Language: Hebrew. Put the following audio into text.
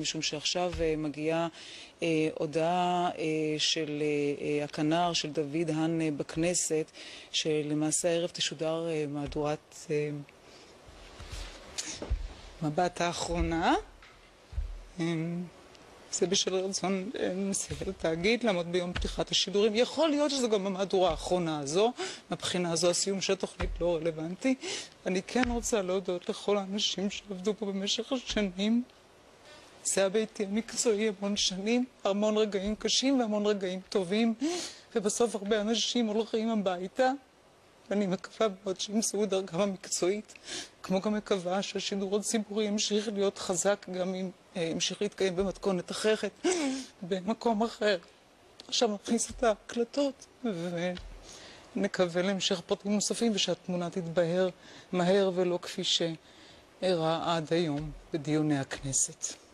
משום שעכשיו מגיעה הודעה של הכנר של דוד האן בכנסת, שלמעשה הערב תשודר מהדורת מבט האחרונה. זה בשל רצון מנהל התאגיד לעמוד ביום פתיחת השידורים. יכול להיות שזה גם המהדורה האחרונה הזו, מבחינה הזו הסיום של התוכנית לא רלוונטי. אני כן רוצה להודות לכל האנשים שעבדו פה במשך השנים. זה הביתי המקצועי המון שנים, המון רגעים קשים והמון רגעים טובים, ובסוף הרבה אנשים הולכים הביתה, ואני מקווה מאוד שימצאו דרכם המקצועית, כמו גם מקווה שהשידור הציבורי ימשיך להיות חזק, גם אם ימשיך להתקיים במתכונת אחרת, במקום אחר. עכשיו נכניס את ההקלטות, ונקווה להמשך פרטים נוספים, ושהתמונה תתבהר מהר ולא כפי שאירע עד היום בדיוני הכנסת.